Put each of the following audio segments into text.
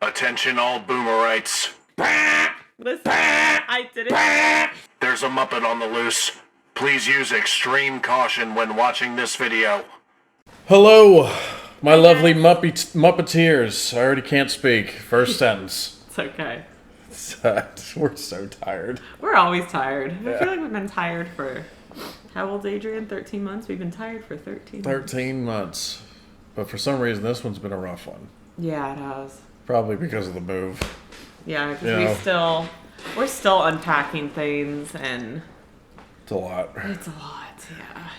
Attention all boomerites. Listen, I didn't. There's a Muppet on the loose. Please use extreme caution when watching this video. Hello, my lovely Muppeteers. I already can't speak. First sentence. It's okay. We're so tired. We're always tired. I feel like we've been tired for... How old's Adrian? 13 months? We've been tired for 13 months. 13 months. But for some reason, this one's been a rough one. Yeah, it has. Probably because of the move. Yeah, because we're still unpacking things, and... It's a lot. It's a lot, yeah.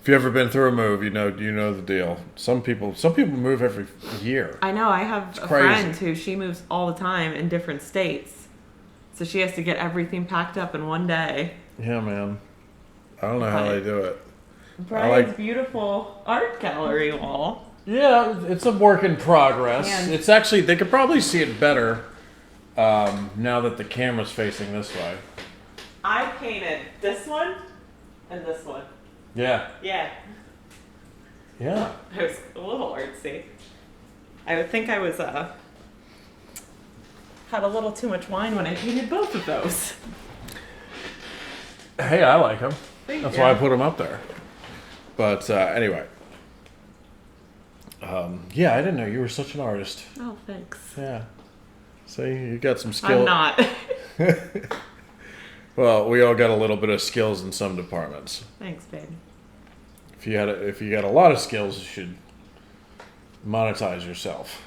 If you've ever been through a move, you know the deal. Some people move every year. I know. I have a friend who she moves all the time in different states. So she has to get everything packed up in one day. Yeah, man. I don't know how they do it. Brian's beautiful art gallery wall. Yeah, it's a work in progress. And it's actually, they could probably see it better now that the camera's facing this way. I painted this one and this one. Yeah. Yeah. Yeah. I was a little artsy. I would think I was had a little too much wine when I painted both of those. Hey, I like them. That's why I put them up there. But anyway. Yeah, I didn't know you were such an artist. Oh, thanks. Yeah. See, you got some skill. I'm not. Well, we all got a little bit of skills in some departments. Thanks, babe. If you got a lot of skills, you should monetize yourself.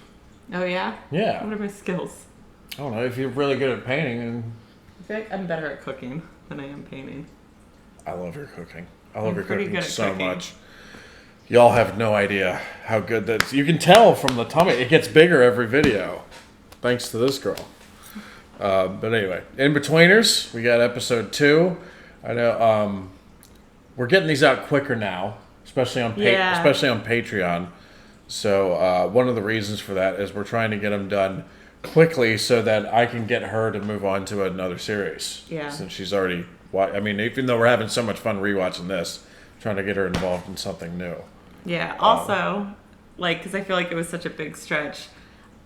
Oh, yeah? Yeah. What are my skills? I don't know. If you're really good at painting, and I feel like I'm better at cooking than I am painting. I love your cooking. I love your pretty cooking good at so cooking. much. Y'all have no idea how good that. You can tell from the tummy. It gets bigger every video, thanks to this girl. But anyway, Inbetweeners, we got episode 2. I know we're getting these out quicker now, especially on Patreon. So one of the reasons for that is we're trying to get them done quickly so that I can get her to move on to another series. Yeah. Since she's already, I mean, even though we're having so much fun rewatching this, trying to get her involved in something new. Yeah. Also, because I feel like it was such a big stretch.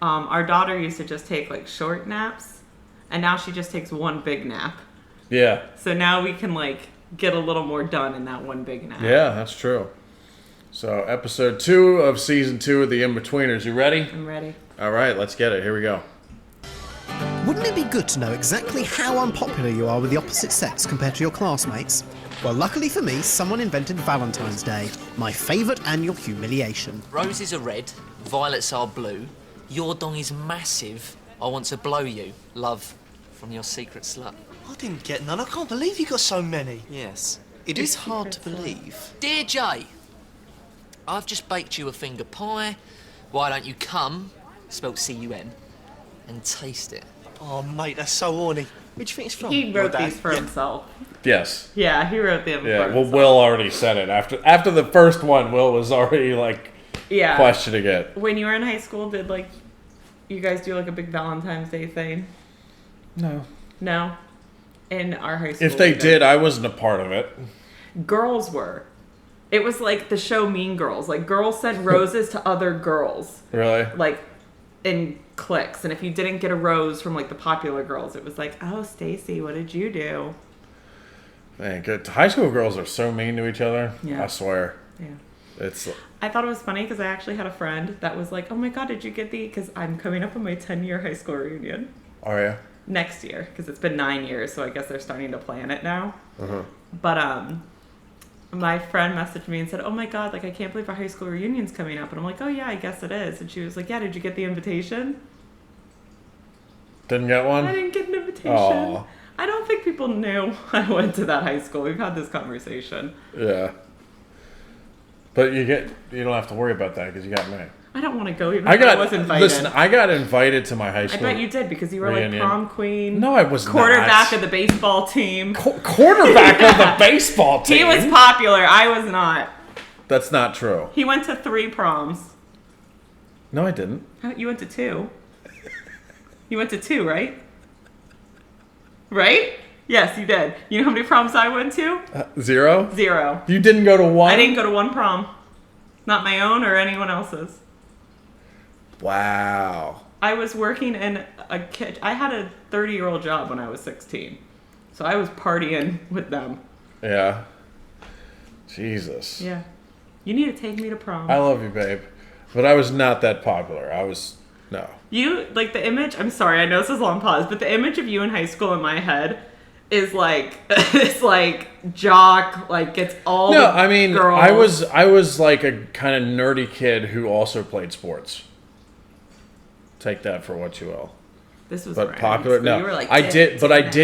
Our daughter used to just take short naps, and now she just takes one big nap. Yeah. So now we can get a little more done in that one big nap. Yeah, that's true. So episode 2 of season 2 of the Inbetweeners. You ready? I'm ready. All right, let's get it. Here we go. Wouldn't it be good to know exactly how unpopular you are with the opposite sex compared to your classmates? Well, luckily for me, someone invented Valentine's Day, my favourite annual humiliation. Roses are red, violets are blue. Your dong is massive. I want to blow you. Love, from your secret slut. I didn't get none. I can't believe you got so many. Yes. It is hard to believe. Dear Jay, I've just baked you a finger pie. Why don't you come, spelt C-U-M, and taste it? Oh, mate, that's so horny. Where'd you think it's from? He wrote Your dad? these for himself. Yes. Yeah, he wrote them Yeah. for Well, himself. Will already said it after the first one. Will was already Yeah. questioning it. When you were in high school, did you guys do a big Valentine's Day thing? No. No? In our high school. If they did, I wasn't a part of it. Girls were. It was like the show Mean Girls. Girls sent roses to other girls. Really? In cliques. And if you didn't get a rose from the popular girls, it was oh, Stacy, what did you do? Man, good. High school girls are so mean to each other. Yeah. I swear. Yeah. It's. I thought it was funny because I actually had a friend that was oh my God, did you get the... Because I'm coming up on my 10-year high school reunion. Are you? Next year. Because it's been 9 years, so I guess they're starting to plan it now. Uh-huh. But, my friend messaged me and said, oh my God, I can't believe our high school reunion's coming up. And I'm oh yeah, I guess it is. And she was yeah, did you get the invitation? Didn't get one? I didn't get an invitation. Aw. I don't think people knew I went to that high school. We've had this conversation. Yeah. But you don't have to worry about that because you got me. I don't want to go even though I was invited. Listen, I got invited to my high school. I bet you did because you were reunion. prom queen. No, I was quarterback not. of the baseball team. Quarterback of the baseball team? He was popular. I was not. That's not true. He went to 3 proms. No, I didn't. You went to 2. You went to 2, right? Right? Yes, you did. You know how many proms I went to? 0? 0. You didn't go to 1? I didn't go to 1 prom. Not my own or anyone else's. Wow. I was working in I had a 30-year-old job when I was 16. So I was partying with them. Yeah. Jesus. Yeah. You need to take me to prom. I love you, babe. But I was not that popular. No. You, like, the image, I'm sorry, I know this is a long pause, but the image of you in high school in my head is like, it's like jock, like gets all No, the I mean, girls. I was like a kind of nerdy kid who also played sports. Take that for what you will. This was But grand. popular, So no. you were like, I did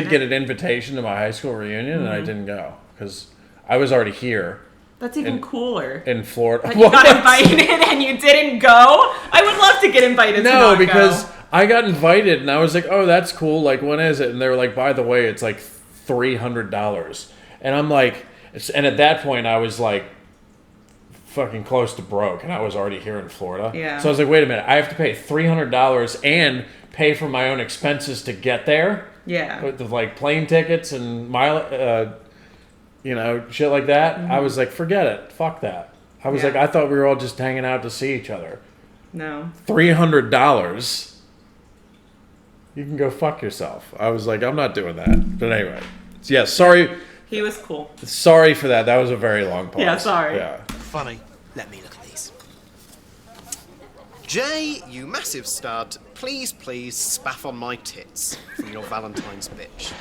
get an invitation to my high school reunion, and I didn't go because I was already here That's even cooler. in Florida. But you got invited and you didn't go? I would love to get invited to No, not because go. I got invited, and I was like, "Oh, that's cool. Like, when is it?" And they were like, "By the way, it's like $300." And I'm like, and at that point, I was like, fucking close to broke, and I was already here in Florida. Yeah. So I was like, wait a minute, I have to pay $300 and pay for my own expenses to get there. Yeah. With the, like, plane tickets and shit like that. I was like, forget it, fuck that. I was Yeah. like, I thought we were all just hanging out to see each other. No. $300. You can go fuck yourself. I was like, I'm not doing that. But anyway, yeah, sorry He was cool. for that. That was a very long pause. Yeah, sorry. Yeah. Funny. Let me look at these. Jay, you massive stud, please spaff on my tits from your Valentine's bitch.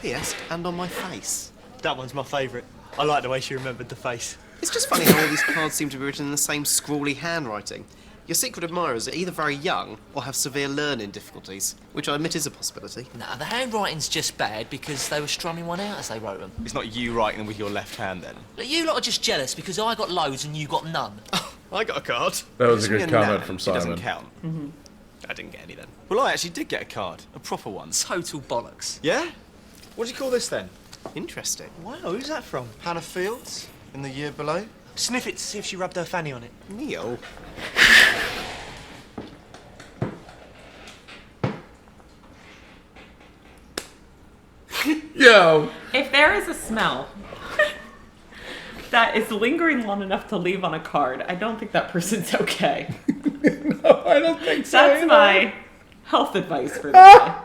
P.S. and on my face. That one's my favourite. I like the way she remembered the face. It's just funny how all these cards seem to be written in the same scrawly handwriting. Your secret admirers are either very young or have severe learning difficulties, which I admit is a possibility. Nah, the handwriting's just bad because they were strumming one out as they wrote them. It's not you writing them with your left hand, then? Look, you lot are just jealous because I got loads and you got none. I got a card. That was a It's good me and comment Nan. from It Simon. doesn't count. I didn't get any then. Well, I actually did get a card. A proper one. Total bollocks. Yeah? What do you call this, then? Interesting. Wow, who's that from? Hannah Fields? In the year below? Sniff it to see if she rubbed her fanny on it. Neil. Yo! If there is a smell that is lingering long enough to leave on a card, I don't think that person's okay. No, I don't think so. That's my health advice for the day.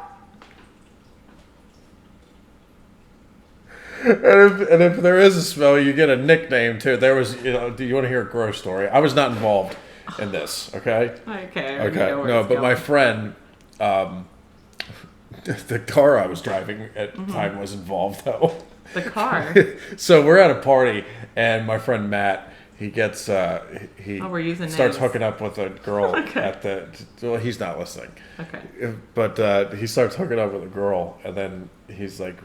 And if there is a smell, you get a nickname too. There was, do you want to hear a gross story? I was not involved in this, okay? Okay. I already Okay, know where no, it's but my going. friend, the car I was driving at the time was involved though. The car. So we're at a party, and my friend Matt, he gets he Oh, we're using starts names. hooking up with a girl Okay. at the. Well, he's not listening. Okay. But he starts hooking up with a girl, and then he's like,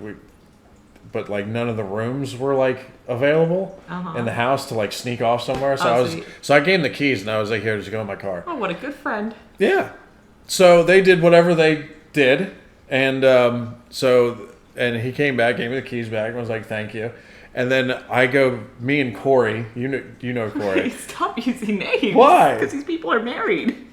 but like none of the rooms were like available in the house to like sneak off somewhere. So Oh, I gave him the keys, and I was like, here, just go in my car. Oh, what a good friend. Yeah. So they did whatever they did, and and he came back, gave me the keys back, and was like, thank you. And then me and Corey, you know Corey. Stop using names. Why? Because these people are married.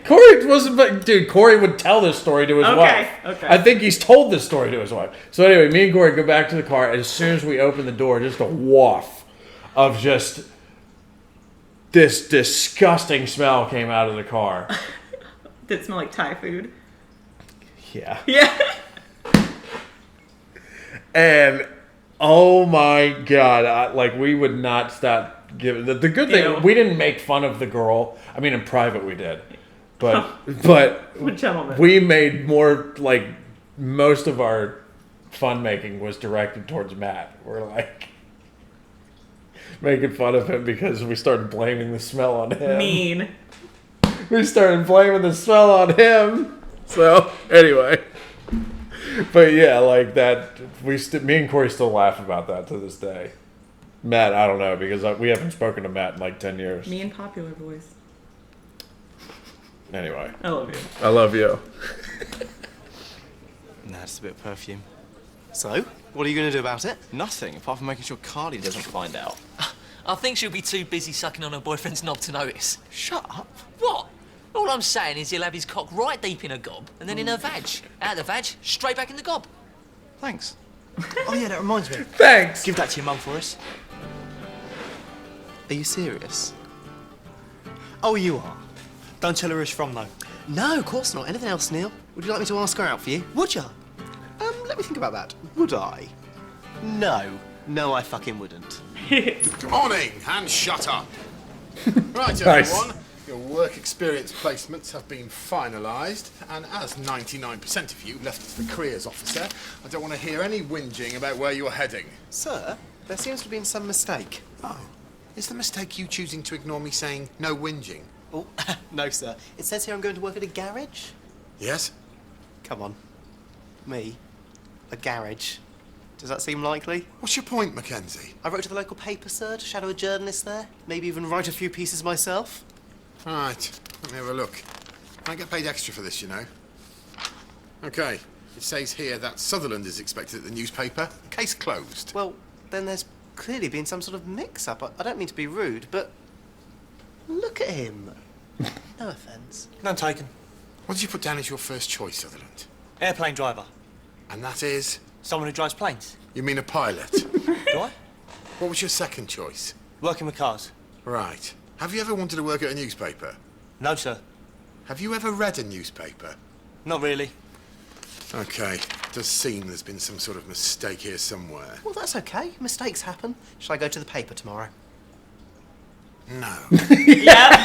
Corey wasn't, but dude, Corey would tell this story to his wife. Okay. I think he's told this story to his wife. So anyway, me and Corey go back to the car, and as soon as we open the door, just a waft of just this disgusting smell came out of the car. Did it smell like Thai food? Yeah. Yeah. And oh my god, we would not stop giving the good thing. Ew. We didn't make fun of the girl. I mean, in private we did, but What gentleman. we made more, like, most of our fun making was directed towards Matt. We're like making fun of him because we started blaming the smell on him. Mean. We started blaming the smell on him. So anyway. But yeah, like that, me and Corey still laugh about that to this day. Matt, I don't know, because we haven't spoken to Matt in like 10 years. Me and Popular Voice. Anyway, I love you. I love you. Nah, just a bit of perfume. So, what are you going to do about it? Nothing, apart from making sure Carly doesn't find out. I think she'll be too busy sucking on her boyfriend's knob to notice. Shut up. What? All I'm saying is he'll have his cock right deep in her gob and then in her vag. Out of the vag, straight back in the gob. Thanks. Oh yeah, that reminds me. Thanks. Give that to your mum for us. Are you serious? Oh, you are. Don't tell her who it's from, though. No, of course not. Anything else, Neil? Would you like me to ask her out for you? Would ya? Let me think about that. Would I? No. No, I fucking wouldn't. Good morning, and shut up. Right, Nice. everyone. Your work experience placements have been finalised, and as 99% of you left to the careers officer, I don't want to hear any whinging about where you're heading. Sir, there seems to have been some mistake. Oh, is the mistake you choosing to ignore me saying no whinging? Oh, no, sir. It says here I'm going to work at a garage. Yes? Come on. Me? A garage? Does that seem likely? What's your point, Mackenzie? I wrote to the local paper, sir, to shadow a journalist there. Maybe even write a few pieces myself. Right, let me have a look. I get paid extra for this, you know. Okay, it says here that Sutherland is expected at the newspaper. Case closed. Well, then there's clearly been some sort of mix-up. I don't mean to be rude, but look at him. No offence. None taken. What did you put down as your first choice, Sutherland? Airplane driver. And that is? Someone who drives planes. You mean a pilot? Do I? What was your second choice? Working with cars. Right. Have you ever wanted to work at a newspaper? No, sir. Have you ever read a newspaper? Not really. Okay. Does seem there's been some sort of mistake here somewhere. Well, that's okay. Mistakes happen. Shall I go to the paper tomorrow? No. Yep.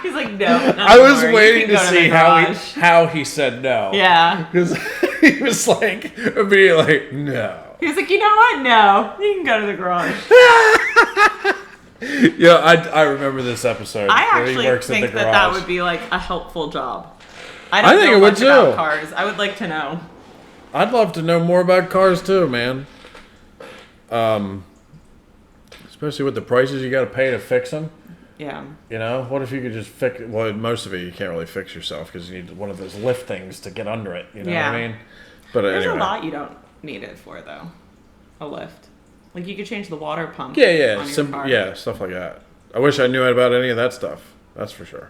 He's like, no. not I was anymore. You waiting can to go see the how garage. how he said no. Yeah. Because he was like, immediately, like, no. He was like, you know what? No. You can go to the garage. Yeah, I remember this episode. I where he actually works think at the that garage. would be like a helpful job. I don't think know it would much about too. cars. I would like to know. I'd love to know more about cars too, man. Especially with the prices you got to pay to fix them. Yeah. You know, what if you could just fix? Well, most of it you can't really fix yourself because you need one of those lift things to get under it. You know what I Yeah. mean? But There's anyway. a lot you don't need it for, though. A lift. Like, you could change the water pump. Yeah, on your car. yeah, stuff like that. I wish I knew about any of that stuff. That's for sure.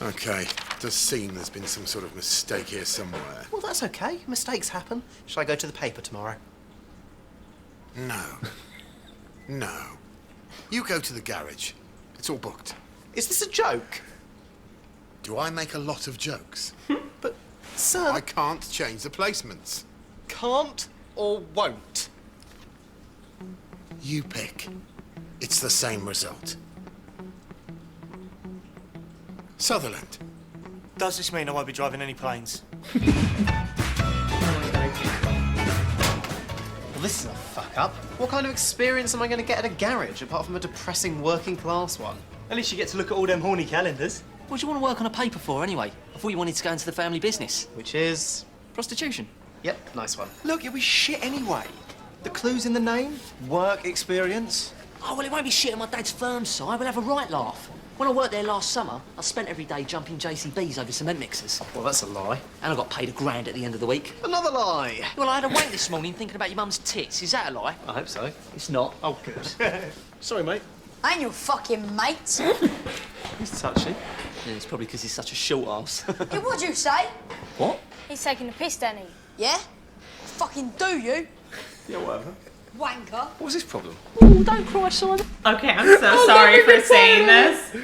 Okay. Does seem there's been some sort of mistake here somewhere. Well, that's okay. Mistakes happen. Shall I go to the paper tomorrow? No. No. You go to the garage. It's all booked. Is this a joke? Do I make a lot of jokes? But, sir, I can't change the placements. can't or won't. You pick. It's the same result. Sutherland. Does this mean I won't be driving any planes? Well, this is a fuck up. What kind of experience am I going to get at a garage apart from a depressing working class one? At least you get to look at all them horny calendars. What do you want to work on a paper for, anyway? I thought you wanted to go into the family business. Which is... Prostitution. Yep, nice one. Look, it'll be shit anyway. The clue's in the name. Work experience. Oh, well, it won't be shit at my dad's firm, Si. We'll have a right laugh. When I worked there last summer, I spent every day jumping JCBs over cement mixers. Well, that's a lie. And I got paid $1,000 at the end of the week. Another lie. Well, I had a wank this morning thinking about your mum's tits. Is that a lie? I hope so. It's not. Oh, good. Sorry, mate. I ain't your fucking mate. He's touchy. Yeah, it's probably because he's such a short ass. Hey, what'd you say? What? He's taking the piss, Danny. Yeah? Fucking do you? Yeah, whatever. Wanker. What was his problem? Oh, don't cry, Simon. Okay, I'm so sorry for saying this.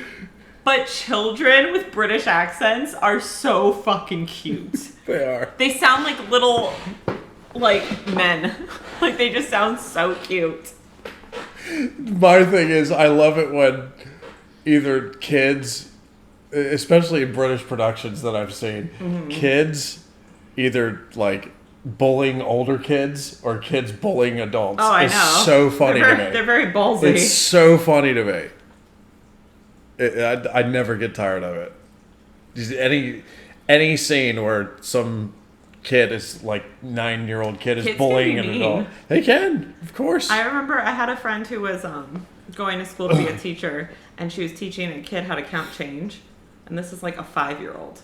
But children with British accents are so fucking cute. They are. They sound like little, like, men. Like, they just sound so cute. My thing is, I love it when either kids, especially in British productions that I've seen, kids either like bullying older kids or kids bullying adults. Oh, I It's know. so funny to me. They're very ballsy. It's so funny to me. I never get tired of it. Just any scene where some kid is like 9-year-old kid is Kids bullying can an be adult. mean. They can, of course. I remember I had a friend who was going to school to be a teacher, and she was teaching a kid how to count change. And this is like a 5-year-old.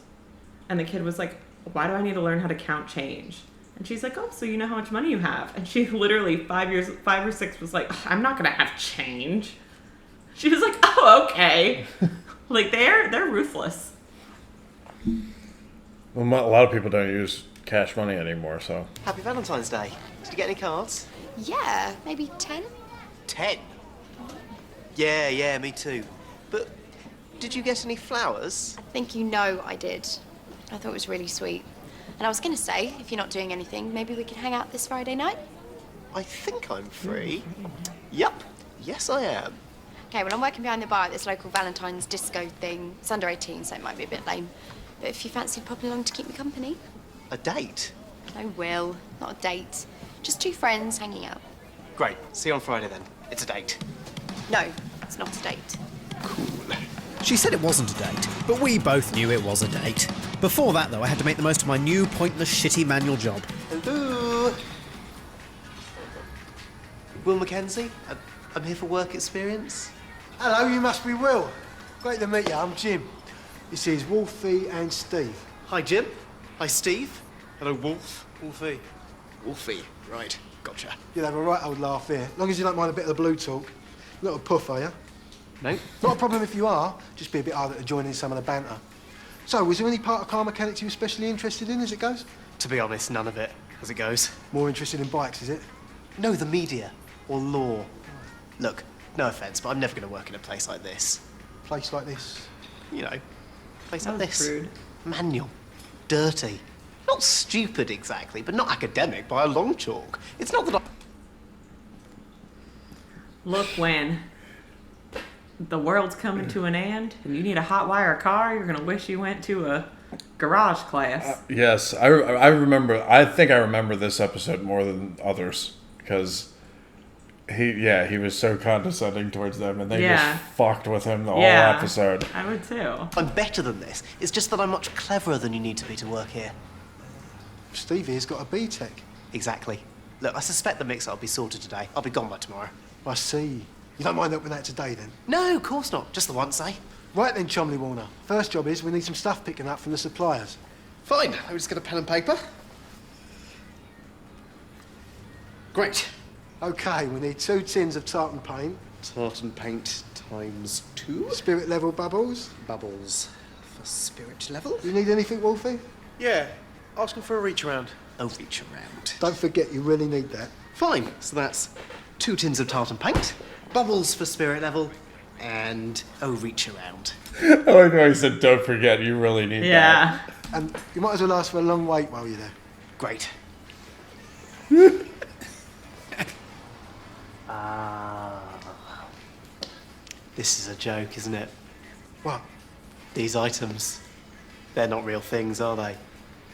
And the kid was like, why do I need to learn how to count change? And she's like, oh, so you know how much money you have. And she literally, 5 or 6, was like, I'm not going to have change. She was like, oh, okay. Like, they're ruthless. Well, a lot of people don't use cash money anymore, so. Happy Valentine's Day. Did you get any cards? Yeah, maybe 10? 10? Yeah, me too. But did you get any flowers? I think you know I did. I thought it was really sweet. And I was going to say, if you're not doing anything, maybe we could hang out this Friday night? I think I'm free. Yup. Yes, I am. Okay, well, I'm working behind the bar at this local Valentine's disco thing. It's under 18, so it might be a bit lame. But if you fancied popping along to keep me company? A date? No, Will. Not a date. Just two friends hanging out. Great. See you on Friday then. It's a date. No, it's not a date. She said it wasn't a date, but we both knew it was a date. Before that, though, I had to make the most of my new, pointless, shitty manual job. Hello. Will Mackenzie? I'm here for work experience. Hello, you must be Will. Great to meet you, I'm Jim. This is Wolfie and Steve. Hi, Jim. Hi, Steve. Hello, Wolf. Wolfie. Wolfie. Right. Gotcha. You'll have a right old laugh here, as long as you don't mind a bit of the blue talk. Not a puff, are you? No. Not a problem if you are, just be a bit harder to join in some of the banter. So, was there any part of car mechanics you were especially interested in as it goes? To be honest, none of it, as it goes. More interested in bikes, is it? No, the media. Or law. Look, no offence, but I'm never going to work in a place like this. Place like this? You know, place That like was this. rude. Manual. Dirty. Not stupid exactly, but not academic by a long chalk. It's not that I... Look, when the world's coming to an end and you need a hot wire car, you're gonna wish you went to a garage class. Yes, I remember. I think I remember this episode more than others because he was so condescending towards them, and they just fucked with him the whole episode. I would too. I'm better than this. It's just that I'm much cleverer than you need to be to work here. Stevie's got a BTEC. Exactly. Look, I suspect the mix-up will be sorted today. I'll be gone by tomorrow. I see. You don't mind helping out today, then? No, of course not. Just the once, eh? Right then, Chomley Warner. First job is we need some stuff picking up from the suppliers. Fine. Let me just get a pen and paper. Great. OK, we need 2 tins of tartan paint. Tartan paint times 2. Spirit level bubbles. Bubbles for spirit level. You need anything, Wolfie? Yeah. Asking for a reach around. A reach around. Don't forget, you really need that. Fine. So that's 2 tins of tartan paint, bubbles for spirit level, and a reach around. I like how he said, "Don't forget, you really need Yeah. And you might as well ask for a long wait while you're there. Great. This is a joke, isn't it? What? These items, they're not real things, are they?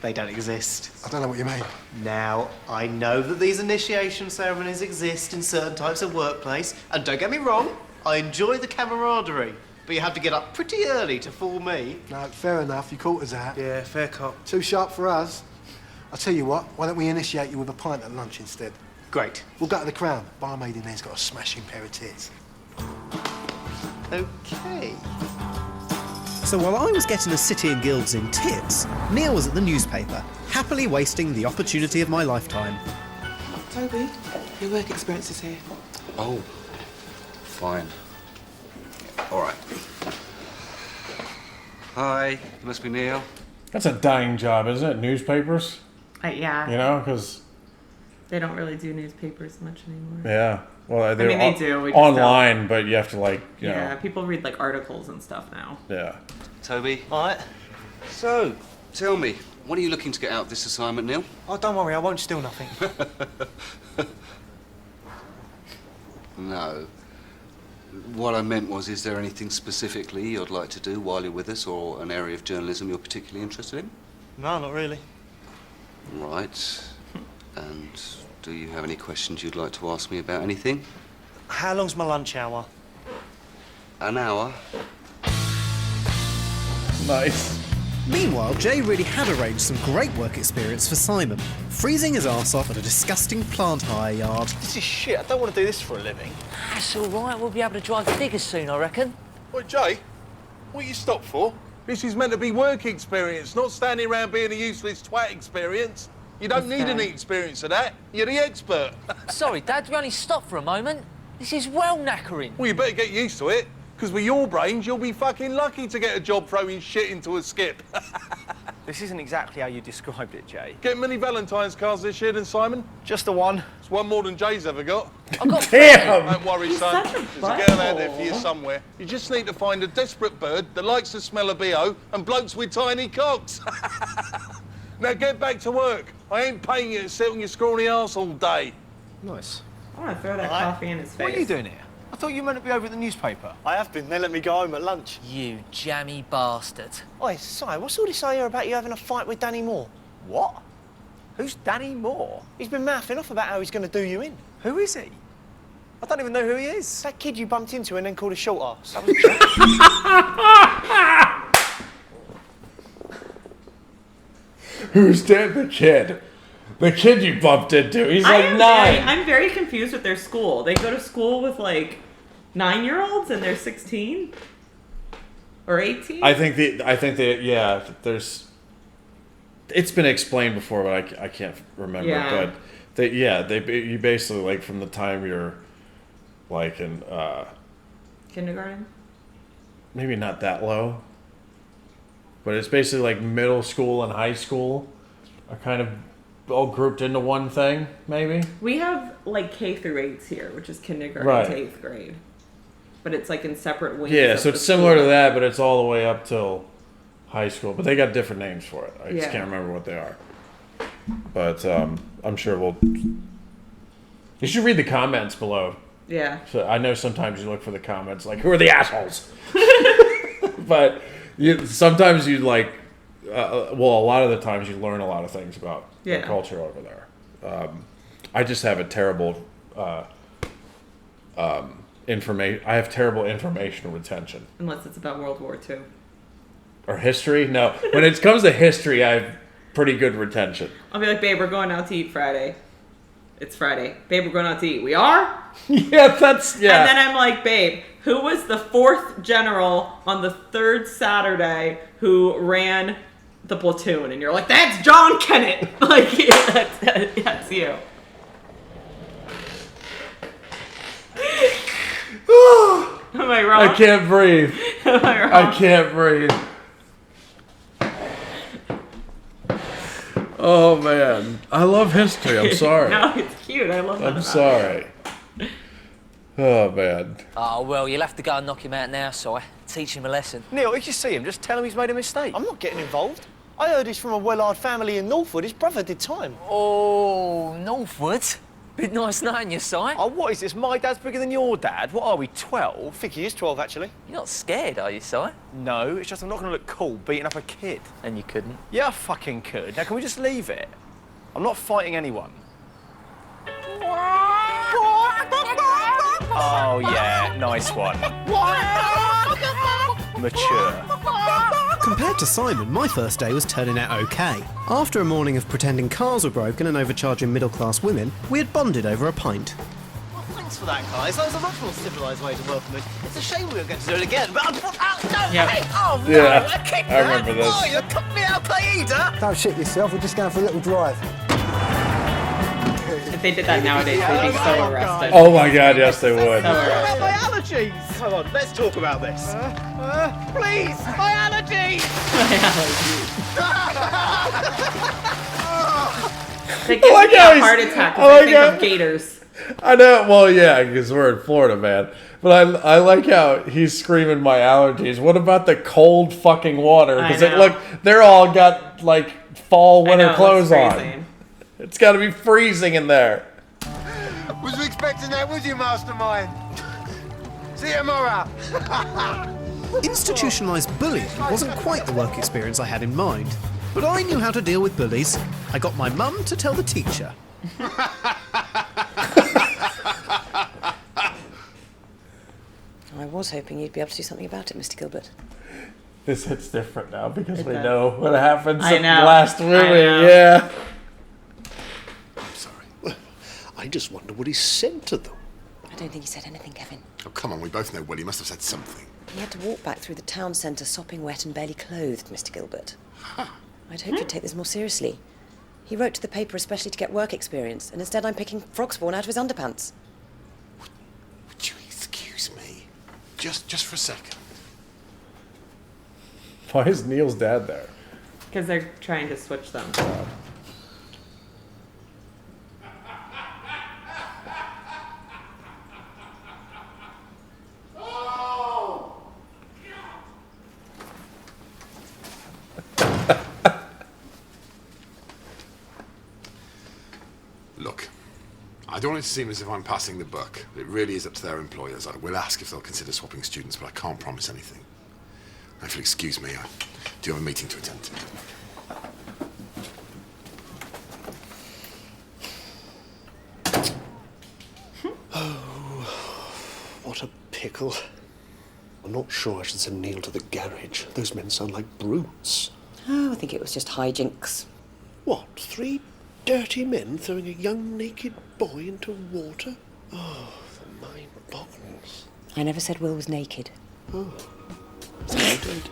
They don't exist. I don't know what you mean. Now, I know that these initiation ceremonies exist in certain types of workplace, and don't get me wrong, I enjoy the camaraderie, but you have to get up pretty early to fool me. No, fair enough. You caught us out. Yeah, fair cop. Too sharp for us. I'll tell you what, why don't we initiate you with a pint at lunch instead? Great. We'll go to the Crown. Barmaid in there's got a smashing pair of tits. Okay. So while I was getting a City and Guilds in tits, Neil was at the newspaper, happily wasting the opportunity of my lifetime. Toby, your work experience is here. Oh, fine. All right. Hi, you must be Neil. That's a dying job, isn't it? Newspapers? Yeah. You know, because... They don't really do newspapers much anymore. Yeah. Well, they do. We just online, don't. but you have to, like, you Yeah, know. people read, like, articles and stuff now. Yeah. Toby. All right. So, tell me, what are you looking to get out of this assignment, Neil? Oh, don't worry, I won't steal nothing. No. What I meant was, is there anything specifically you'd like to do while you're with us, or an area of journalism you're particularly interested in? No, not really. Right. And do you have any questions you'd like to ask me about anything? How long's my lunch hour? An hour. Nice. Meanwhile, Jay really had arranged some great work experience for Simon, freezing his arse off at a disgusting plant hire yard. This is shit. I don't want to do this for a living. That's all right. We'll be able to drive the diggers soon, I reckon. Well, Jay, what you stopped for? This is meant to be work experience, not standing around being a useless twat experience. You don't need any experience of that. You're the expert. Sorry, Dad, we only stopped for a moment. This is well knackering. Well, you better get used to it, because with your brains, you'll be fucking lucky to get a job throwing shit into a skip. This isn't exactly how you described it, Jay. Get many Valentine's cards this year then, Simon? Just the one. It's one more than Jay's ever got. Damn! Don't worry, son. There's a girl out there for you somewhere. You just need to find a desperate bird that likes the smell of BO and blokes with tiny cocks. Now get back to work. I ain't paying you to sit on your scrawny arse all day. Nice. I want to throw that coffee in his face. What are you doing here? I thought you were meant to be over at the newspaper. I have been. They let me go home at lunch. You jammy bastard. Oi, Si, what's all this I hear about you having a fight with Danny Moore? What? Who's Danny Moore? He's been mouthing off about how he's going to do you in. Who is he? I don't even know who he is. That kid you bumped into and then called a short arse. That was Who's dead? The kid. The kid you bumped into. He's like 9. I'm very confused with their school. They go to school with like 9-year-olds and they're 16 or 18. I think yeah. There's. It's been explained before, but I can't remember. Yeah. But you basically like from the time you're like in Kindergarten. Maybe not that low, but it's basically like middle school and high school are kind of all grouped into one thing, maybe. We have like K through 8s here, which is kindergarten Right. to 8th grade. But it's like in separate wings. Yeah, of so the it's similar school. to that, but it's all the way up till high school. But they got different names for it. I just Yeah. can't remember what they are. But I'm sure we'll. You should read the comments below. Yeah. So I know sometimes you look for the comments like, who are the assholes? But sometimes you like. A lot of the times you learn a lot of things about the culture over there. I just have a terrible information. I have terrible information retention. Unless it's about World War II. Or history? No. When it comes to history, I have pretty good retention. I'll be like, babe, we're going out to eat Friday. It's Friday. Babe, we're going out to eat. We are? Yeah, that's, yeah. And then I'm like, babe, who was the 4th general on the 3rd Saturday who ran the platoon? And you're like, that's John Kennett. Like, yeah, that's you. Am I wrong? I can't breathe. Am I wrong? I can't breathe. Oh, man. I love history. I'm sorry. No, it's cute. I love that. I'm about sorry. Oh, man. Oh, well, you'll have to go and knock him out now, Si. Teach him a lesson. Neil, if you see him, just tell him he's made a mistake. I'm not getting involved. I heard he's from a well-odd family in Northwood. His brother did time. Oh, Northwood? Bit nice knowing you, Si. Oh, what is this? My dad's bigger than your dad? What are we, 12? I think he is 12, actually. You're not scared, are you, Si? No, it's just I'm not going to look cool beating up a kid. And you couldn't? Yeah, I fucking could. Now, can we just leave it? I'm not fighting anyone. Oh, yeah, nice one. Mature. Compared to Simon, my first day was turning out okay. After a morning of pretending cars were broken and overcharging middle-class women, we had bonded over a pint. Well, thanks for that, guys. That was a much more civilised way to welcome me. It's a shame we don't get to do it again, but... no! Yeah. Hey, oh, no! Yeah, I kicked I remember this. Oh, you cut me out, Qaeda! Don't shit yourself, we're just going for a little drive. If they did that nowadays, they'd be so arrested. Oh, my God, yes, they would. What about my allergies? Come on, let's talk about this. Please, my allergies! They give me a heart attack because I think of gators. I know. Well, yeah, because we're in Florida, man. But I like how he's screaming my allergies. What about the cold fucking water? Because look, they're all got like fall winter clothes on. It's got to be freezing in there. Was you expecting that, was you, mastermind? See you tomorrow. Institutionalised bullying wasn't quite the work experience I had in mind, but I knew how to deal with bullies. I got my mum to tell the teacher. I was hoping you'd be able to do something about it, Mr. Gilbert. This hits different now because we know what happens I in the know. last I movie. know. Yeah. I'm sorry. I just wonder what he said to them. I don't think he said anything, Kevin. Oh, come on, we both know Willie must have said something. He had to walk back through the town centre sopping wet and barely clothed, Mr. Gilbert. I'd hoped you'd take this more seriously. He wrote to the paper especially to get work experience, and instead I'm picking frog spawn out of his underpants. Would you excuse me? Just for a second. Why is Neil's dad there? Because they're trying to switch them. Look, I don't want it to seem as if I'm passing the buck. It really is up to their employers. I will ask if they'll consider swapping students, but I can't promise anything. Now, if you'll excuse me, I do have a meeting to attend to. What a pickle. I'm not sure I should send Neil to the garage. Those men sound like brutes. Oh, I think it was just hijinks. What, 3 dirty men throwing a young naked boy into water? Oh, the mind boggles. I never said Will was naked. Oh, so you did.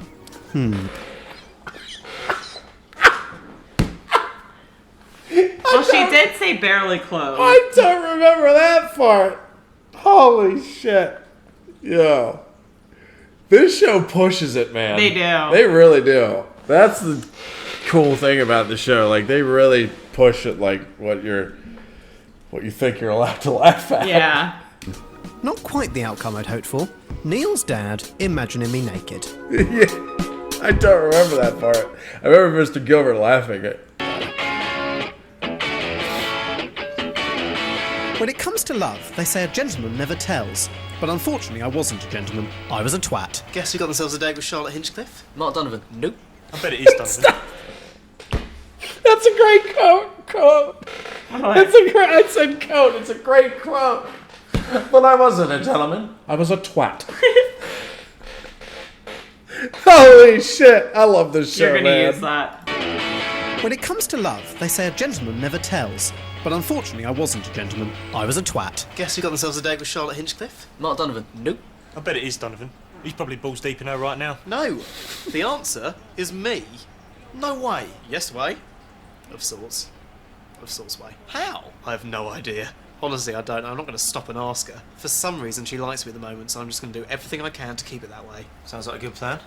Well, she did say barely clothed. I don't remember that part. Holy shit. Yo. This show pushes it, man. They do. They really do. That's the cool thing about the show. Like, they really push it, like, what you think you're allowed to laugh at. Yeah. Not quite the outcome I'd hoped for. Neil's dad imagining me naked. Yeah. I don't remember that part. I remember Mr. Gilbert laughing at. When it comes to love, they say a gentleman never tells. But unfortunately, I wasn't a gentleman. I was a twat. Guess who got themselves a date with Charlotte Hinchcliffe? Mark Donovan. Nope. I bet it is Donovan. That's a great quote. It's a great. I said quote. It's a great quote. But I wasn't a gentleman. I was a twat. Holy shit! I love this show, You're gonna man. use that. When it comes to love, they say a gentleman never tells. But unfortunately, I wasn't a gentleman. I was a twat. Guess who got themselves a date with Charlotte Hinchcliffe? Mark Donovan. Nope. I bet it is Donovan. He's probably balls deep in her right now. No. The answer is me. No way. Yes way. Of sorts. Of sorts way. How? I have no idea. Honestly, I don't know. I'm not going to stop and ask her. For some reason, she likes me at the moment, so I'm just going to do everything I can to keep it that way. Sounds like a good plan.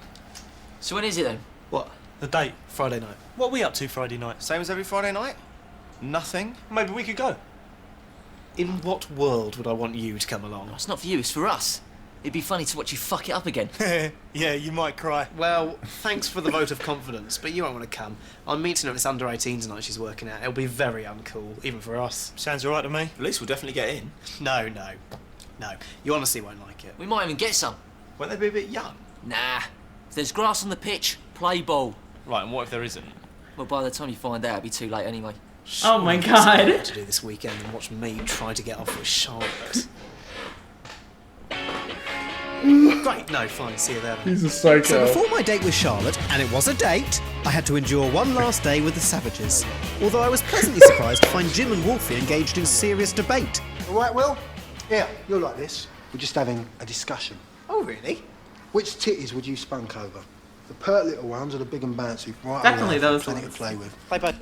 So when is it then? What? The date. Friday night. What are we up to Friday night? Same as every Friday night? Nothing? Maybe we could go. In what world would I want you to come along? It's not for you, it's for us. It'd be funny to watch you fuck it up again. Yeah, you might cry. Well, thanks for the vote of confidence, but you won't want to come. I'm meeting her at this under 18 tonight she's working at. It'll be very uncool, even for us. Sounds alright to me. At least we'll definitely get in. No. You honestly won't like it. We might even get some. Won't they be a bit young? Nah. If there's grass on the pitch, play ball. Right, and what if there isn't? Well, by the time you find out, it'll be too late anyway. Oh my Surely there's something god. to do this weekend and watch me try to get off with Charlotte. Great, no, fine, see you there then. He's a psycho. So before my date with Charlotte, and it was a date, I had to endure one last day with the Savages. Although I was pleasantly surprised to find Jim and Wolfie engaged in serious debate. All right, Will? Here, you're like this. We're just having a discussion. Oh, really? Which titties would you spunk over? The pert little ones or the big and bouncy? Right, Definitely all right, those plenty ones. to play with. Bye bye.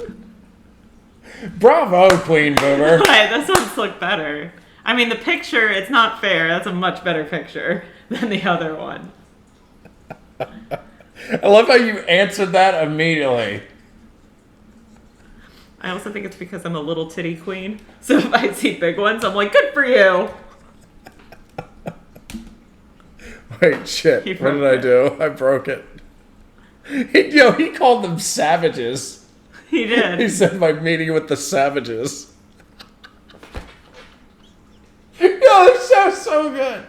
Bravo, Queen Boomer. Right, those ones look better. I mean, the picture, it's not fair. That's a much better picture than the other one. I love how you answered that immediately. I also think it's because I'm a little titty queen. So if I see big ones, I'm like, good for you. Wait, shit. He What did broke I do? I broke it. He called them savages. He did. He said my meeting with the savages. Yo, this show's so good.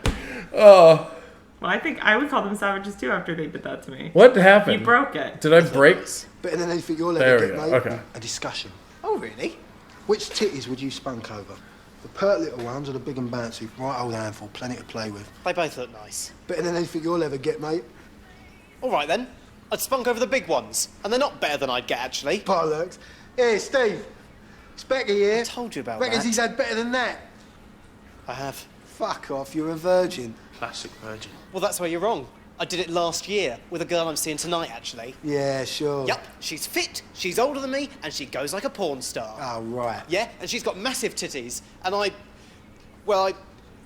Oh. Well, I think I would call them savages too after they did that to me. What happened? You broke it. Did I break? Better than anything you'll There ever we get, go, mate. okay. A discussion. Oh, really? Which titties would you spunk over? The pert little ones or the big and bouncy? Right old handful, plenty to play with. They both look nice. Better than anything you'll ever get, mate. All right then. I'd spunk over the big ones, and they're not better than I'd get actually. Bollocks. Hey, Steve. It's Becky here. I told you about Reckons that. he's had better than that. I have. Fuck off, you're a virgin. Classic virgin. Well, that's where you're wrong. I did it last year with a girl I'm seeing tonight, actually. Yeah, sure. Yup, she's fit, she's older than me, and she goes like a porn star. Oh, right. Yeah, and she's got massive titties, and I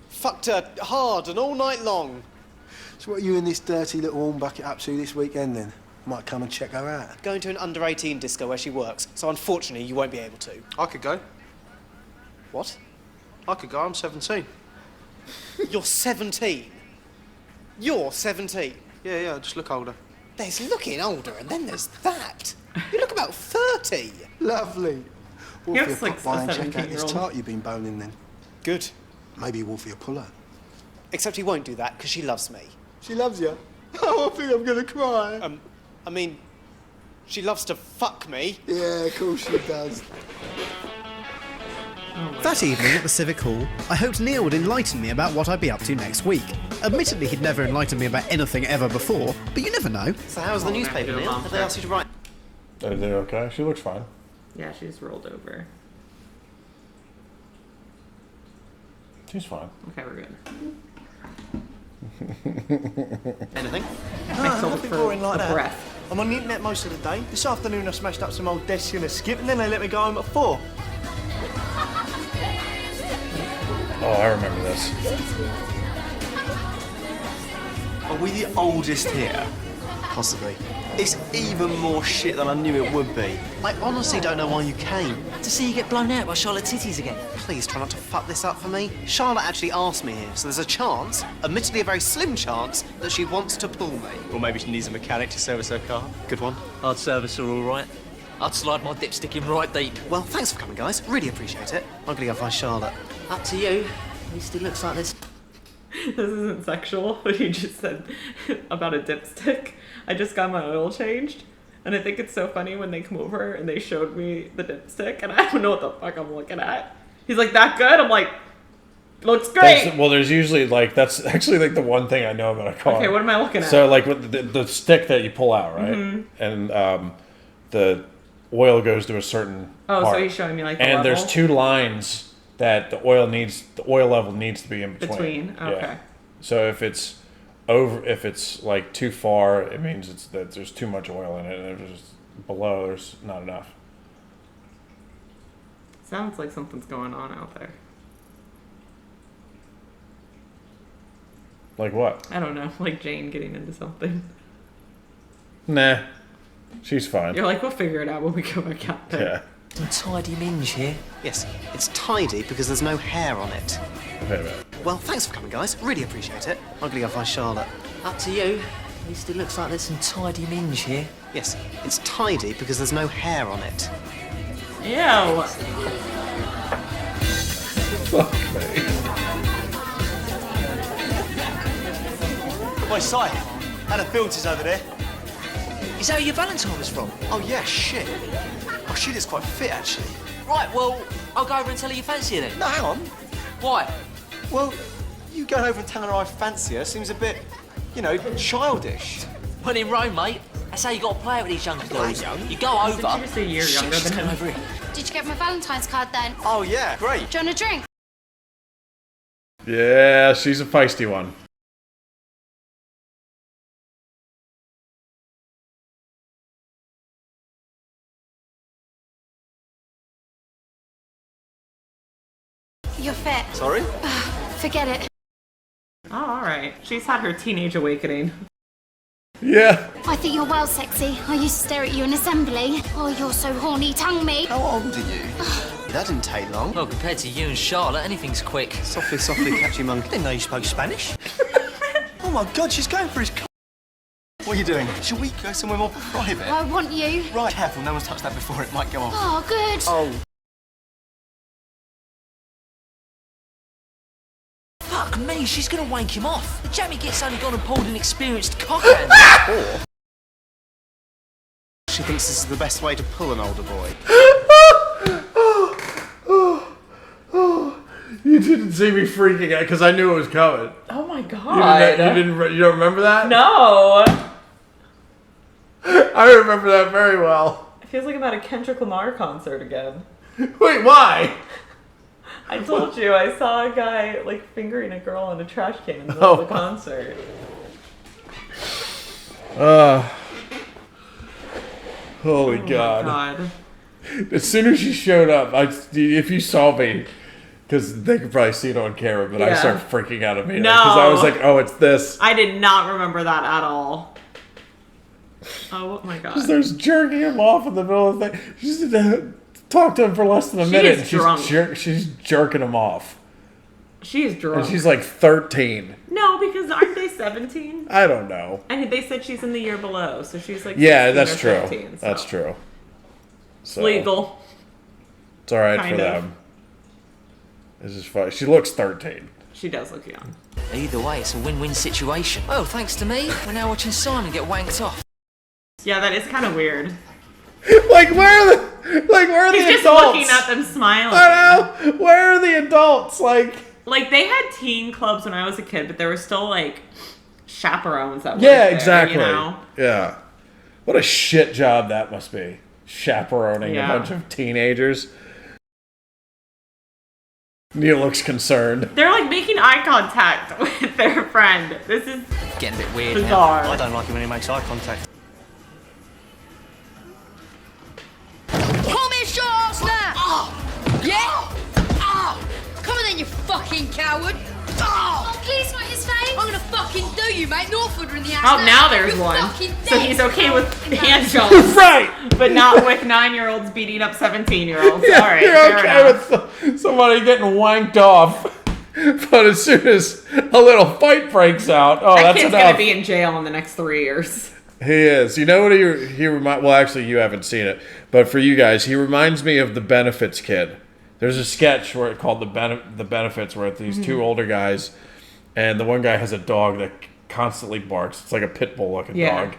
fucked her hard and all night long. So what are you and this dirty little horn bucket up to this weekend, then? Might come and check her out. Going to an under-18 disco where she works, so unfortunately you won't be able to. I could go. What? I could go, I'm 17. You're 17? You're 17? Yeah, just look older. There's looking older, and then there's that. You look about 30. Lovely. He Wolfie, looks like pop by a and check out this 17-year-old. tart you've been boning then. Good. Maybe Wolfie will pull her. Except he won't do that, because she loves me. She loves you? Oh, I think I'm going to cry. I mean, she loves to fuck me. Yeah, of course she does. That evening at the Civic Hall, I hoped Neil would enlighten me about what I'd be up to next week. Admittedly, he'd never enlightened me about anything ever before, but you never know. So how's the newspaper, Neil? Have they asked you to write? Are they okay? She looks fine. Yeah, she's rolled over. She's fine. Okay, we're good. Anything? No, nothing boring like that. Breath. I'm on the internet most of the day. This afternoon I smashed up some old desks in a skip and then they let me go home at 4. Oh, I remember this. Are we the oldest here? Possibly. It's even more shit than I knew it would be. I honestly don't know why you came. To see you get blown out by Charlotte Titties again. Please try not to fuck this up for me. Charlotte actually asked me here, so there's a chance, admittedly a very slim chance, that she wants to pull me. Or maybe she needs a mechanic to service her car. Good one. I'd service her all right. I'd slide my dipstick in right deep. Well, thanks for coming, guys. Really appreciate it. I'm gonna go find Charlotte. Up to you. At least it looks like this. This isn't sexual, but you just said about a dipstick. I just got my oil changed, and I think it's so funny when they come over and they showed me the dipstick, and I don't know what the fuck I'm looking at. He's like, that good? I'm like, looks great. There's usually like, that's actually like the one thing I know about a car. Okay, what am I looking at? So like with the stick that you pull out, right? Mm-hmm. And the oil goes to a certain Oh, part. so he's showing me like the and level? there's 2 lines that the oil level needs to be in between. Between, okay. Yeah. So if it's like too far, it means it's that there's too much oil in it, and if it's below, there's not enough. Sounds like something's going on out there. Like what? I don't know, like Jane getting into something. Nah, she's fine. You're like, we'll figure it out when we go back out there. Yeah. Some tidy minge here. Yes, it's tidy because there's no hair on it. Wait a minute. Well, thanks for coming, guys. Really appreciate it. I'm gonna go find Charlotte. Up to you. At least it looks like there's some tidy minge here. Yes, it's tidy because there's no hair on it. Ew. Fuck me. Got my sight. How the filters over there? Is that where your Valentine was from? Oh yeah, shit. Oh, she looks quite fit actually. Right, well, I'll go over and tell her you fancy her then. No, hang on. Why? Well, you going over and telling her I fancy her seems a bit, you know, childish. When in Rome, mate, that's how you got to play it with these young girls. You go over. Isn't she just a year younger than him? Over here. Did you get my Valentine's card then? Oh yeah, great. Do you want a drink? Yeah, she's a feisty one. You're fit. Sorry? Forget it. Oh, alright. She's had her teenage awakening. Yeah. I think you're well sexy. I used to stare at you in assembly. Oh, you're so horny, tongue me. How old are you? That didn't take long. Well, compared to you and Charlotte, anything's quick. Softly, softly, catchy monkey. Didn't know you spoke Spanish. Oh my God, she's going for his What are you doing? Shall we go somewhere more private? I want you. Right, careful, no one's touched that before, it might go off. Oh, good. Oh. Fuck me, she's gonna wank him off. The jammy gets only gone and pulled an experienced cockhandler. Or she thinks this is the best way to pull an older boy. You didn't see me freaking out because I knew it was coming. Oh my god. You don't remember that? No. I remember that very well. It feels like I'm at a Kendrick Lamar concert again. Wait, why? I told you, I saw a guy like fingering a girl in a trash can in the middle of the concert. Holy Oh God. my God. As soon as she showed up, if you saw me, because they could probably see it on camera, but I Yeah. started freaking out immediately. No. Because I was like, oh, it's this. I did not remember that at all. Oh my god. She starts jerking him off in the middle of the thing. She's talked to him for less than a minute. Is drunk. She's jerking him off. She is drunk. And she's like 13. No, because aren't they 17? I don't know. And they said she's in the year below, so she's like Yeah, 16 that's or true. 15, so. That's true. So, Legal. It's all right Kind for of. them. This is fun. She looks 13. She does look young. Either way, it's a win-win situation. Well, thanks to me, we're now watching Simon get wanked off. Yeah, that is kind of weird. Where are the He's just adults? looking at them smiling. I know. Where are the adults? Like they had teen clubs when I was a kid, but there were still like chaperones that yeah, worked there, exactly. You know? Yeah. What a shit job that must be. Chaperoning Yeah. a bunch of teenagers. Neil looks concerned. They're like making eye contact with their friend. This is getting a bit weird bizarre. I don't like it when he makes eye contact. Pull me a short ass now! Oh! Yeah? Oh! Come on then, you fucking coward! Oh! Please, not his face! I'm gonna fucking do you, mate. Northwood are in the ass. Oh, now there's You're one. fucking So dead. he's okay with hand jobs. Right! But not with 9-year-olds beating up 17-year-olds. Yeah, All right, you're fair okay enough. with somebody getting wanked off. But as soon as a little fight breaks out, that that's kid's enough. gonna be in jail in the next 3 years. He is. You know what he remind? Well, actually, you haven't seen it, but for you guys, he reminds me of the Benefits kid. There's a sketch where it called the Benefits, where it's these two older guys, and the one guy has a dog that constantly barks. It's like a pit bull looking dog,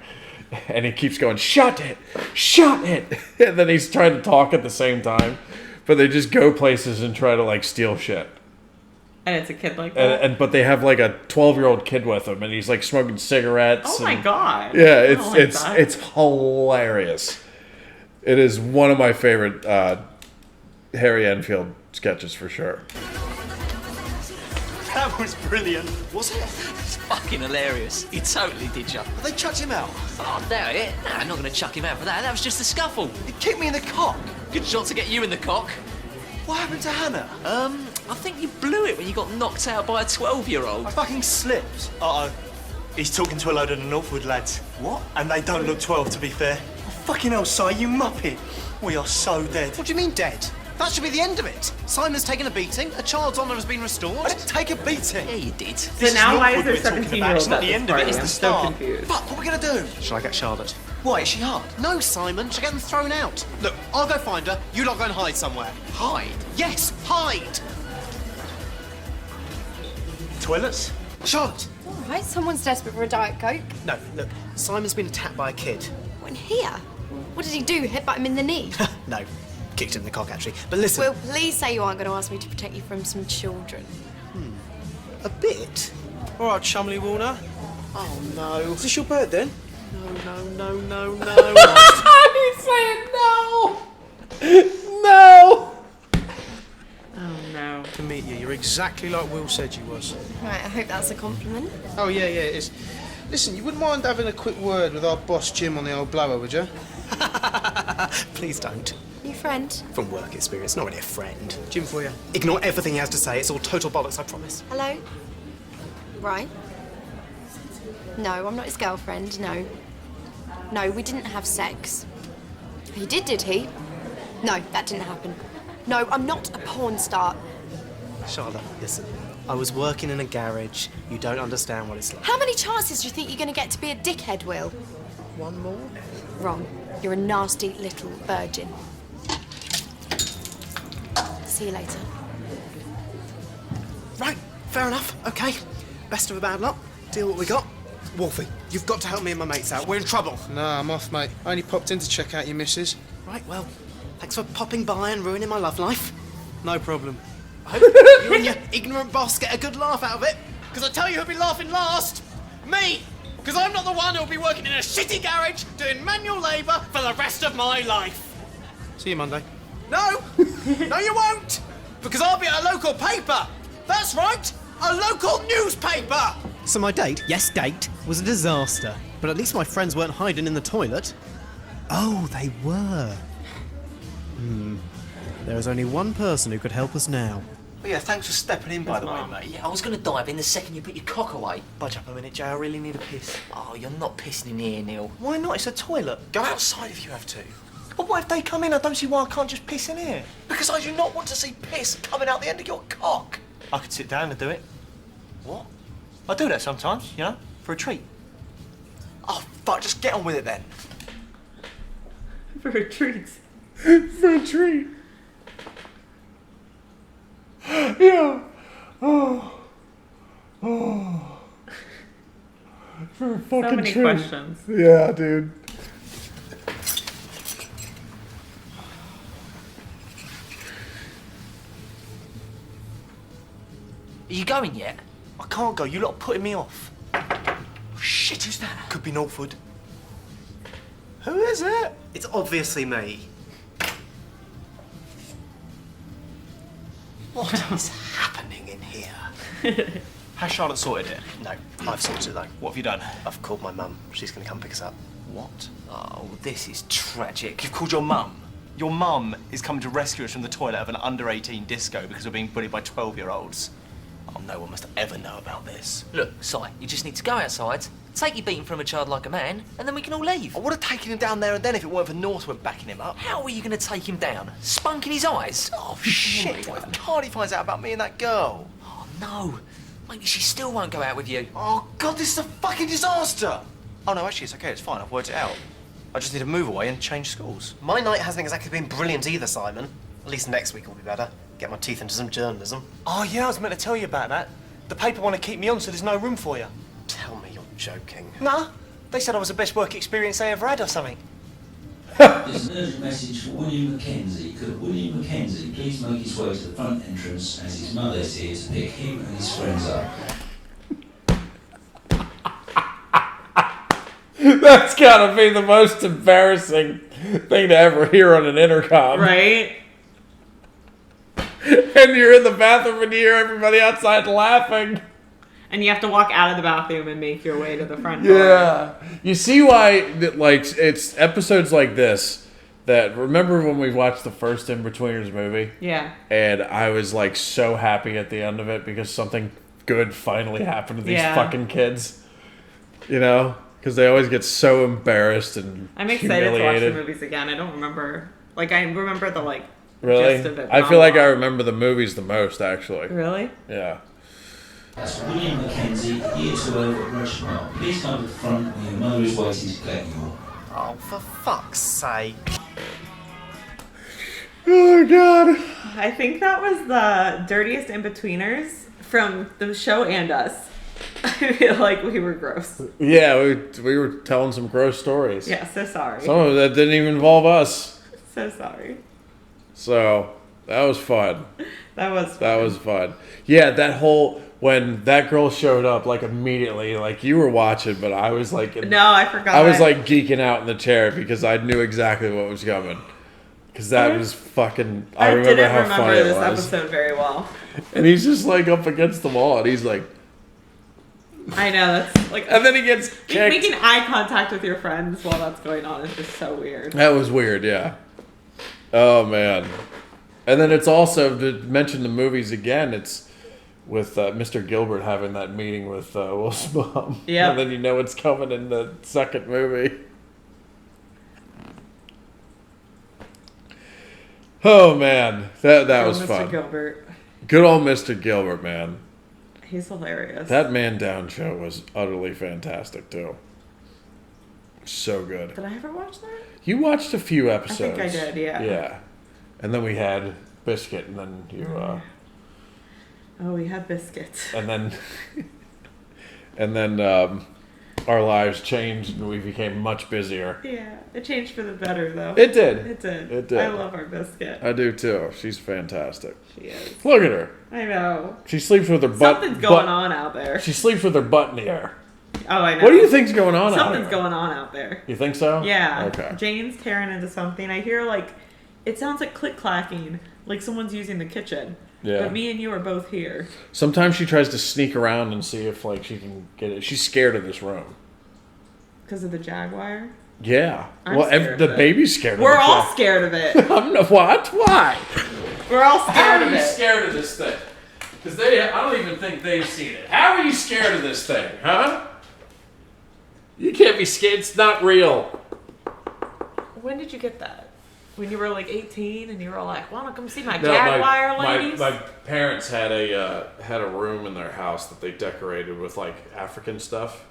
and he keeps going, "Shut it, shut it," and then he's trying to talk at the same time, but they just go places and try to like steal shit. And it's a kid like that. But they have like a 12-year-old kid with him, and he's like smoking cigarettes. Oh my god! Yeah, I don't like that. it's hilarious. It is one of my favorite Harry Enfield sketches for sure. That was brilliant. Was it? It's fucking hilarious. He totally did you. They chucked him out. Oh, no, it. No, I'm not going to chuck him out for that. That was just a scuffle. He kicked me in the cock. Good shot to get you in the cock. What happened to Hannah? I think you blew it when you got knocked out by a 12-year-old. I fucking slipped. Uh-oh. He's talking to a load of the Northwood lads. What? And they don't look 12, to be fair. Oh, fucking hell, Si, you muppet. We are so dead. What do you mean dead? That should be the end of it. Simon's taken a beating, a child's honour has been restored. I didn't take a beating. Yeah, you did. So now why is there 17-year-olds It's not at the this end of it, party? it's I'm the so start. confused. Fuck, what are we going to do? Shall I get Charlotte? Why, is she hard? No, Simon, she'll get them thrown out. Look, I'll go find her, you lot go and hide somewhere. Hide? Yes, hide! Toilets? Charlotte! All right, someone's desperate for a Diet Coke. No, look, Simon's been attacked by a kid. When here? What did he do? Headbutt him in the knee? No, kicked him in the cock, actually. But listen... Well, please say you aren't going to ask me to protect you from some children. A bit? All right, Chumley Warner. Oh, no. Is this your bird, then? No. He's saying no! No! Oh no. To meet you. You're exactly like Will said you was. Right, I hope that's a compliment. Oh, yeah, it is. Listen, you wouldn't mind having a quick word with our boss Jim on the old blower, would you? Please don't. New friend? From work experience, not really a friend. Jim for you. Ignore everything he has to say, it's all total bollocks, I promise. Hello? Right. No, I'm not his girlfriend, no. No, we didn't have sex. He did he? No, that didn't happen. No, I'm not a porn star. Charlotte, listen. I was working in a garage. You don't understand what it's like. How many chances do you think you're going to get to be a dickhead, Will? One more? Wrong. You're a nasty little virgin. See you later. Right, fair enough. Okay. Best of a bad lot. Deal what we got. Wolfie, you've got to help me and my mates out. We're in trouble. Nah, I'm off, mate. I only popped in to check out your missus. Right, well, thanks for popping by and ruining my love life. No problem. I hope you and your ignorant boss get a good laugh out of it. Because I tell you who'll be laughing last. Me. Because I'm not the one who'll be working in a shitty garage doing manual labour for the rest of my life. See you Monday. No! No, you won't! Because I'll be at a local paper! That's right! A local newspaper! So my date, yes, date, was a disaster. But at least my friends weren't hiding in the toilet. Oh, they were. There is only one person who could help us now. Oh, yeah, thanks for stepping in, by the way, Mum. mate. Yeah, I was going to dive in the second you put your cock away. Budge up a minute, Jay. I really need a piss. Oh, you're not pissing in here, Neil. Why not? It's a toilet. Go outside if you have to. But what if they come in? I don't see why I can't just piss in here. Because I do not want to see piss coming out the end of your cock. I could sit down and do it. What? I do that sometimes, you know, for a treat. Oh, fuck, just get on with it then. For a treat. For a treat. Yeah. Oh. Oh. For a fucking So many treat. questions. Yeah, dude. Are you going yet? I can't go. You lot are putting me off. Shit, who's that? Could be Northwood. Who is it? It's obviously me. What is happening in here? Has Charlotte sorted it? No, I've sorted it though. What have you done? I've called my mum. She's going to come pick us up. What? Oh, this is tragic. You've called your mum? Your mum is coming to rescue us from the toilet of an under-18 disco because we're being bullied by 12-year-olds. Oh, no one must ever know about this. Look, Si, you just need to go outside, take your beating from a child like a man, and then we can all leave. I would have taken him down there and then if it weren't for Northwood backing him up. How are you going to take him down? Spunk in his eyes? Oh, shit. What if Cardi finds out about me and that girl? Oh, no. Maybe she still won't go out with you. Oh, God, this is a fucking disaster. Oh, no, actually, it's okay. It's fine. I've worked it out. I just need to move away and change schools. My night hasn't exactly been brilliant either, Simon. At least next week will be better. Get my teeth into some journalism. Oh, yeah, I was meant to tell you about that. The paper want to keep me on, so there's no room for you. Tell me you're joking. Nah, they said I was the best work experience they ever had or something. There's an urgent message for William Mackenzie. Could William Mackenzie please make his way to the front entrance as his mother is here to pick him and his friends up? That's gotta be the most embarrassing thing to ever hear on an intercom. Right? And you're in the bathroom and you hear everybody outside laughing. And you have to walk out of the bathroom and make your way to the front door. Yeah. You see why, like, it's episodes like this that, remember when we watched the first Inbetweeners movie? Yeah. And I was, like, so happy at the end of it because something good finally happened to these fucking kids. You know? Because they always get so embarrassed and I'm excited to watch the humiliated. movies again. I don't remember. Like, I remember the, like, Really? gist of it. I feel like I remember the movies the most, actually. Really? Yeah. That's William Mackenzie, year 12 at Rushmore. Please come to the front where your mother is waiting to collect you. Oh, for fuck's sake. Oh, God. I think that was the dirtiest Inbetweeners from the show and us. I feel like we were gross. Yeah, we were telling some gross stories. Yeah, so sorry. Some of that didn't even involve us. So sorry. So, that was fun. That was fun. That was fun. Yeah, that whole... When that girl showed up, like, immediately, like, you were watching, but I was, like... No, I forgot. I was, like, geeking out in the chair because I knew exactly what was coming. Because that was fucking... I remember how funny it was. I didn't remember this episode very well. And he's just, like, up against the wall, and he's like... I know, that's, like... And then he gets kicked. Making eye contact with your friends while that's going on is just so weird. That was weird, yeah. Oh, man. And then it's also, to mention the movies again, it's with Mr. Gilbert having that meeting with Will's mom. Yeah. And then you know it's coming in the second movie. Oh, man. That was Mr. fun. Gilbert. Good old Mr. Gilbert, man. He's hilarious. That Man Down show was utterly fantastic, too. So good. Did I ever watch that? You watched a few episodes. I think I did, yeah. Yeah. And then we had Biscuit, and then you... Oh, we had biscuits. And then our lives changed, and we became much busier. Yeah, it changed for the better, though. It did. It did. It did. I love our biscuit. I do, too. She's fantastic. She is. Look at her. I know. She sleeps with her butt... Something's going on out there. She sleeps with her butt in the air. Oh, I know. What do you think's going on out Something's there? going on out there. You think so? Yeah. Okay. Jane's tearing into something. I hear, like, it sounds like click-clacking, like someone's using the kitchen. Yeah. But me and you are both here. Sometimes she tries to sneak around and see if, like, she can get it. She's scared of this room. Because of the Jaguar? Yeah. I'm well, scared the of it. baby's scared of it. We're all scared of it. I'm not, what? Why? We're all How scared are of you it. scared of this thing? Because I don't even think they've seen it. How are you scared of this thing, huh? You can't be scared. It's not real. When did you get that? When you were like 18 and you were all like, "Want to come see my No, Jaguar ladies?" My parents had a room in their house that they decorated with like African stuff,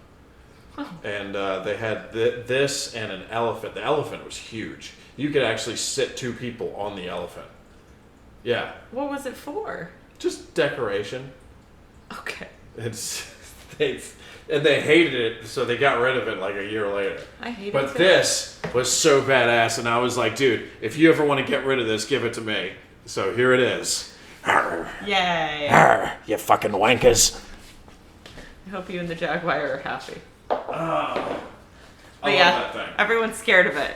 and they had this and an elephant. The elephant was huge. You could actually sit 2 people on the elephant. Yeah. What was it for? Just decoration. Okay. And they hated it, so they got rid of it like a year later. I hate it But too. this was so badass, and I was like, dude, if you ever want to get rid of this, give it to me. So here it is. Yay. You fucking wankers. I hope you and the Jaguar are happy. I But love yeah, that thing. everyone's scared of it.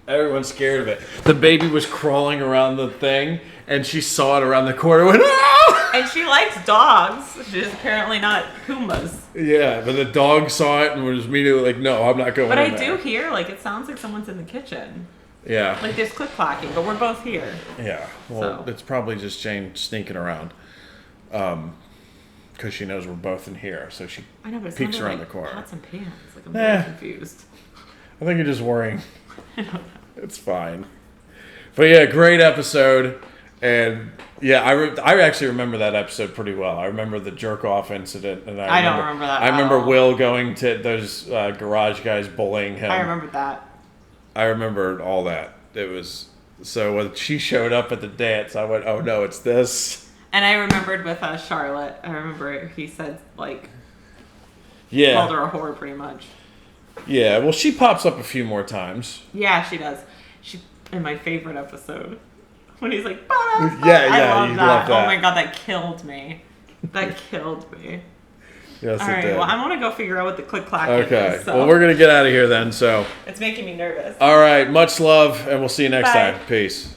Everyone's scared of it. The baby was crawling around the thing, and she saw it around the corner and went, ah! And she likes dogs. She's apparently not Pumbas. Yeah, but the dog saw it and was immediately like, no, I'm not going But in I there. do hear, like, it sounds like someone's in the kitchen. Yeah. Like, there's click-clacking, but we're both here. Yeah, well, So. it's probably just Jane sneaking around. Because she knows we're both in here, so she I know, but it peeks sounded around like the corner. pots and pans. Like, I'm Eh. very confused. I think you're just worrying. It's fine. But yeah, great episode. And yeah, I actually remember that episode pretty well. I remember the jerk-off incident. And I don't remember that I at remember all. Will going to those garage guys bullying him. I remember that. I remember all that. It was... So when she showed up at the dance, I went, oh no, it's this. And I remembered with Charlotte, I remember he said, like, Yeah. called her a whore pretty much. Yeah, well, she pops up a few more times. Yeah, she does. She in my favorite episode when he's like, Yeah, I love you that. love that. Oh my god, that killed me. That killed me. Yes, All it right, did. well, I want to go figure out what the click clack Okay, is. So. well, we're going to get out of here then, so... It's making me nervous. All right, much love, and we'll see you next Bye. time. Peace.